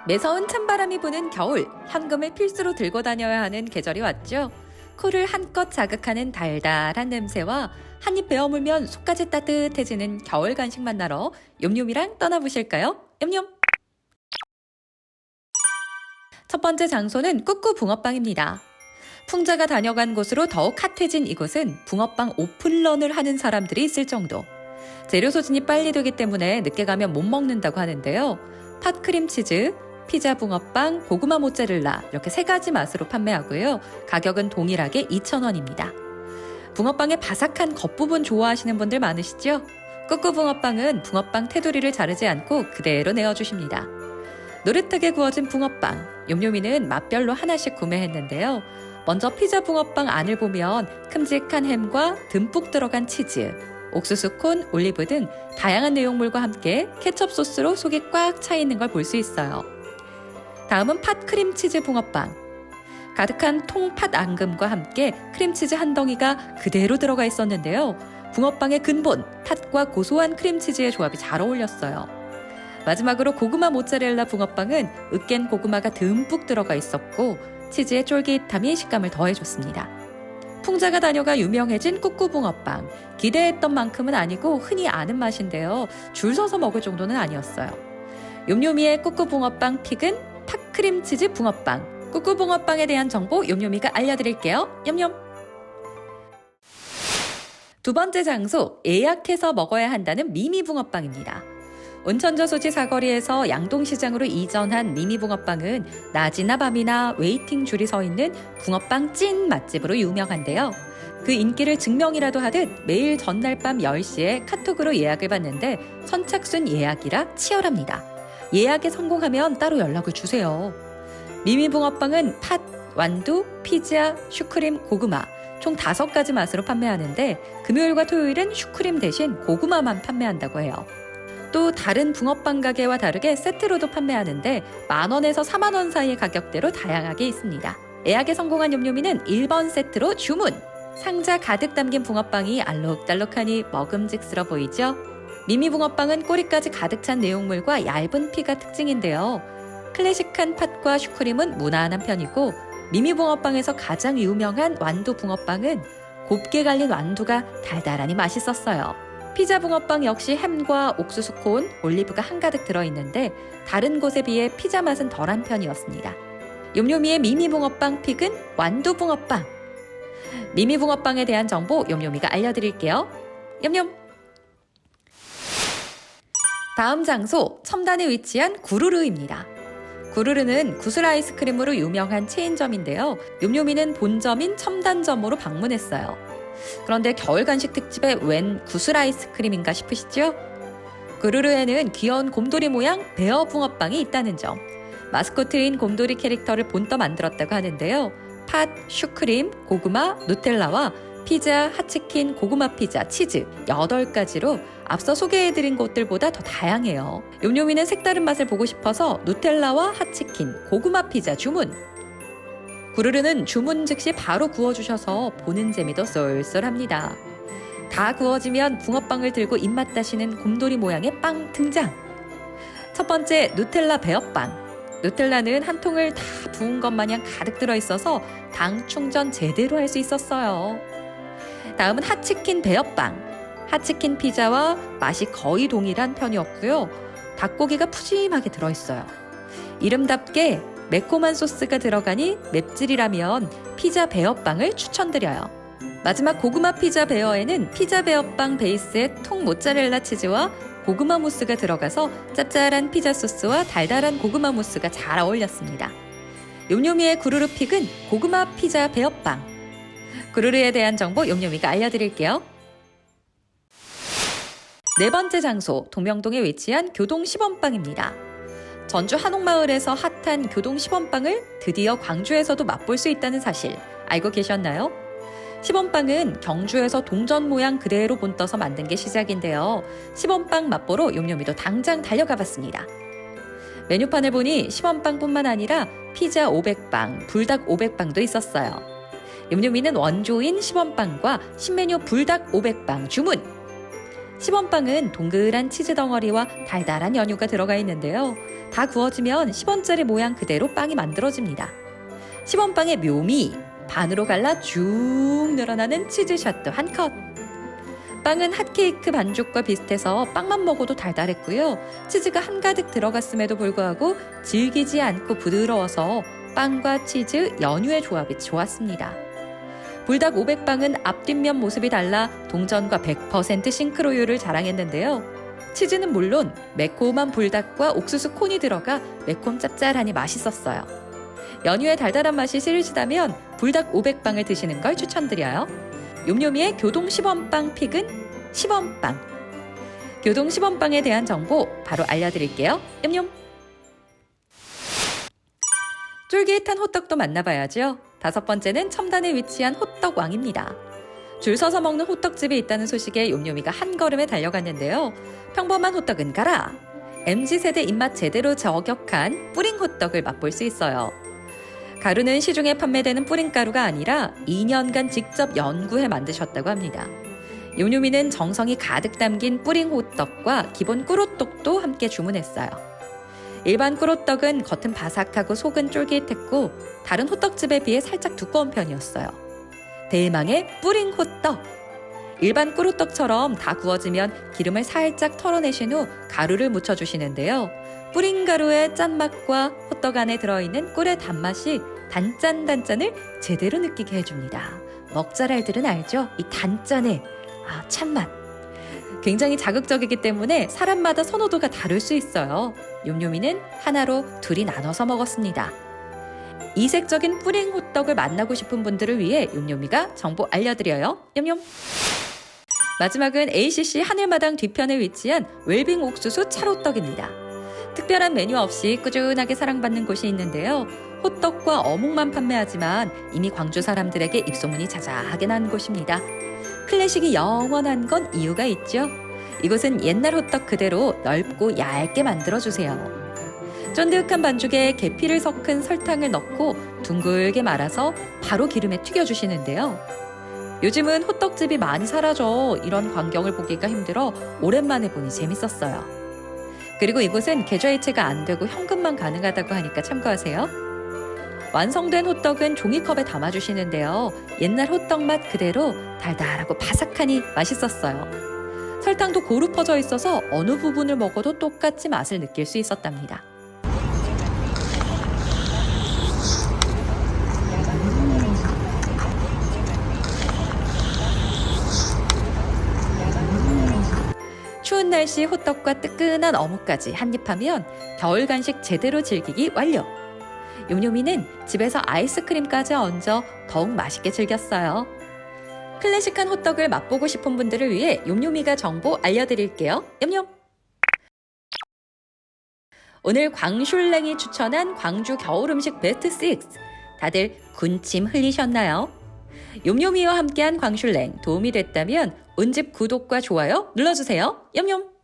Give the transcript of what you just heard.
매서운 찬바람이 부는 겨울, 현금을 필수로 들고 다녀야 하는 계절이 왔죠. 코를 한껏 자극하는 달달한 냄새와 한입 베어 물면 속까지 따뜻해지는 겨울 간식 만나러 욤욤이랑 떠나보실까요? 욤욤! 첫 번째 장소는 꾸꾸 붕어빵입니다. 풍자가 다녀간 곳으로 더욱 핫해진 이곳은 붕어빵 오픈런을 하는 사람들이 있을 정도. 재료 소진이 빨리 되기 때문에 늦게 가면 못 먹는다고 하는데요. 팥크림치즈, 피자 붕어빵, 고구마 모짜렐라 이렇게 세 가지 맛으로 판매하고요. 가격은 동일하게 2,000원입니다. 붕어빵의 바삭한 겉부분 좋아하시는 분들 많으시죠? 꾸꾸 붕어빵은 붕어빵 테두리를 자르지 않고 그대로 내어주십니다. 노릇하게 구워진 붕어빵, 욤욤이는 맛별로 하나씩 구매했는데요. 먼저 피자 붕어빵 안을 보면 큼직한 햄과 듬뿍 들어간 치즈, 옥수수 콘, 올리브 등 다양한 내용물과 함께 케첩 소스로 속이 꽉 차 있는 걸 볼 수 있어요. 다음은 팥 크림치즈 붕어빵. 가득한 통팥 앙금과 함께 크림치즈 한 덩이가 그대로 들어가 있었는데요. 붕어빵의 근본, 팥과 고소한 크림치즈의 조합이 잘 어울렸어요. 마지막으로 고구마 모짜렐라 붕어빵은 으깬 고구마가 듬뿍 들어가 있었고 치즈의 쫄깃함이 식감을 더해줬습니다. 풍자가 다녀가 유명해진 꾸꾸 붕어빵. 기대했던 만큼은 아니고 흔히 아는 맛인데요. 줄 서서 먹을 정도는 아니었어요. 욤욤이의 꾸꾸 붕어빵 픽은 팥크림치즈 붕어빵. 꾸꾸 붕어빵에 대한 정보 욤욤이가 알려드릴게요. 욤욤. 두 번째 장소, 예약해서 먹어야 한다는 미미 붕어빵입니다. 온천저수지 사거리에서 양동시장으로 이전한 미미 붕어빵은 낮이나 밤이나 웨이팅 줄이 서 있는 붕어빵 찐 맛집으로 유명한데요. 그 인기를 증명이라도 하듯 매일 전날 밤 10시에 카톡으로 예약을 받는데 선착순 예약이라 치열합니다. 예약에 성공하면 따로 연락을 주세요. 미미 붕어빵은 팥, 완두, 피자, 슈크림, 고구마 총 5가지 맛으로 판매하는데 금요일과 토요일은 슈크림 대신 고구마만 판매한다고 해요. 또 다른 붕어빵 가게와 다르게 세트로도 판매하는데 10,000원에서 40,000원 사이의 가격대로 다양하게 있습니다. 예약에 성공한 욤욤이는 1번 세트로 주문! 상자 가득 담긴 붕어빵이 알록달록하니 먹음직스러 보이죠? 미미 붕어빵은 꼬리까지 가득 찬 내용물과 얇은 피가 특징인데요. 클래식한 팥과 슈크림은 무난한 편이고 미미 붕어빵에서 가장 유명한 완두 붕어빵은 곱게 갈린 완두가 달달하니 맛있었어요. 피자 붕어빵 역시 햄과 옥수수 콘, 올리브가 한가득 들어있는데 다른 곳에 비해 피자 맛은 덜한 편이었습니다. 욤욤이의 미미 붕어빵 픽은 완두 붕어빵. 미미 붕어빵에 대한 정보 욤욤이가 알려드릴게요. 욤욤. 다음 장소, 첨단에 위치한 구루르입니다. 구루르는 구슬 아이스크림으로 유명한 체인점인데요. 욤욤이는 본점인 첨단점으로 방문했어요. 그런데 겨울 간식 특집에 웬 구슬 아이스크림인가 싶으시죠? 구루르에는 귀여운 곰돌이 모양 베어 붕어빵이 있다는 점. 마스코트인 곰돌이 캐릭터를 본떠 만들었다고 하는데요. 팥, 슈크림, 고구마, 누텔라와 피자, 핫치킨, 고구마 피자, 치즈 8가지로 앞서 소개해드린 곳들보다 더 다양해요. 욤욤이는 색다른 맛을 보고 싶어서 누텔라와 핫치킨, 고구마 피자 주문! 구르르는 주문 즉시 바로 구워주셔서 보는 재미도 쏠쏠합니다. 다 구워지면 붕어빵을 들고 입맛 다시는 곰돌이 모양의 빵 등장! 첫 번째, 누텔라 베어빵. 누텔라는 한 통을 다 부은 것 마냥 가득 들어있어서 당 충전 제대로 할 수 있었어요. 다음은 핫치킨 베어빵. 핫치킨 피자와 맛이 거의 동일한 편이었고요. 닭고기가 푸짐하게 들어있어요. 이름답게 매콤한 소스가 들어가니 맵찔이라면 피자 베어빵을 추천드려요. 마지막 고구마 피자 베어에는 피자 베어빵 베이스에 통 모짜렐라 치즈와 고구마 무스가 들어가서 짭짤한 피자 소스와 달달한 고구마 무스가 잘 어울렸습니다. 욤욤이의 구루르 픽은 고구마 피자 베어빵. 구루르에 대한 정보 욤욤이가 알려드릴게요. 네 번째 장소, 동명동에 위치한 교동 10원빵입니다. 전주 한옥마을에서 핫한 교동 10원빵을 드디어 광주에서도 맛볼 수 있다는 사실 알고 계셨나요? 10원빵은 경주에서 동전 모양 그대로 본떠서 만든 게 시작인데요. 10원빵 맛보러 욤욤이도 당장 달려가 봤습니다. 메뉴판을 보니 10원빵뿐만 아니라 피자 500빵, 불닭 500빵도 있었어요. 욤욤이는 원조인 10원빵과 신메뉴 불닭 500빵 주문! 시범빵은 동그란 치즈 덩어리와 달달한 연유가 들어가 있는데요. 다 구워지면 시범짜리 모양 그대로 빵이 만들어집니다. 시범빵의 묘미, 반으로 갈라 쭉 늘어나는 치즈샷도 한 컷. 빵은 핫케이크 반죽과 비슷해서 빵만 먹어도 달달했고요. 치즈가 한가득 들어갔음에도 불구하고 질기지 않고 부드러워서 빵과 치즈, 연유의 조합이 좋았습니다. 불닭 500빵은 앞뒷면 모습이 달라 동전과 100% 싱크로율을 자랑했는데요. 치즈는 물론 매콤한 불닭과 옥수수 콘이 들어가 매콤 짭짤하니 맛있었어요. 연유의 달달한 맛이 싫으시다면 불닭 500빵을 드시는 걸 추천드려요. 욤욤이의 교동 시범빵 픽은 시범빵. 교동 시범빵에 대한 정보 바로 알려드릴게요. 욤욤. 쫄깃한 호떡도 만나봐야죠. 5번째는 첨단에 위치한 호떡왕입니다. 줄 서서 먹는 호떡집이 있다는 소식에 욤욤이가 한 걸음에 달려갔는데요. 평범한 호떡은 가라! MZ세대 입맛 제대로 저격한 뿌링 호떡을 맛볼 수 있어요. 가루는 시중에 판매되는 뿌링가루가 아니라 2년간 직접 연구해 만드셨다고 합니다. 욤욤이는 정성이 가득 담긴 뿌링 호떡과 기본 꿀호떡도 함께 주문했어요. 일반 꿀호떡은 겉은 바삭하고 속은 쫄깃했고 다른 호떡집에 비해 살짝 두꺼운 편이었어요. 대망의 뿌링 호떡! 일반 꿀호떡처럼 다 구워지면 기름을 살짝 털어내신 후 가루를 묻혀주시는데요. 뿌링 가루의 짠맛과 호떡 안에 들어있는 꿀의 단맛이 단짠단짠을 제대로 느끼게 해줍니다. 먹잘알들은 알죠? 이 단짠의 찬맛. 굉장히 자극적이기 때문에 사람마다 선호도가 다를 수 있어요. 욤욤이는 하나로 둘이 나눠서 먹었습니다. 이색적인 뿌링 호떡을 만나고 싶은 분들을 위해 욤욤이가 정보 알려드려요. 욤욤. 마지막은 ACC 하늘마당 뒤편에 위치한 웰빙 옥수수 찰호떡입니다. 특별한 메뉴 없이 꾸준하게 사랑받는 곳이 있는데요. 호떡과 어묵만 판매하지만 이미 광주 사람들에게 입소문이 자자하게 난 곳입니다. 클래식이 영원한 건 이유가 있죠. 이곳은 옛날 호떡 그대로 넓고 얇게 만들어주세요. 쫀득한 반죽에 계피를 섞은 설탕을 넣고 둥글게 말아서 바로 기름에 튀겨주시는데요. 요즘은 호떡집이 많이 사라져 이런 광경을 보기가 힘들어 오랜만에 보니 재밌었어요. 그리고 이곳은 계좌이체가 안 되고 현금만 가능하다고 하니까 참고하세요. 완성된 호떡은 종이컵에 담아주시는데요. 옛날 호떡 맛 그대로 달달하고 바삭하니 맛있었어요. 설탕도 고루 퍼져 있어서 어느 부분을 먹어도 똑같이 맛을 느낄 수 있었답니다. 추운 날씨 호떡과 뜨끈한 어묵까지 한입하면 겨울 간식 제대로 즐기기 완료! 욤욤이는 집에서 아이스크림까지 얹어 더욱 맛있게 즐겼어요. 클래식한 호떡을 맛보고 싶은 분들을 위해 욤욤이가 정보 알려드릴게요. 욤욤! 오늘 광슐랭이 추천한 광주 겨울음식 베스트 6. 다들 군침 흘리셨나요? 욤욤이와 함께한 광슐랭 도움이 됐다면 온집 구독과 좋아요 눌러주세요. 욤욤!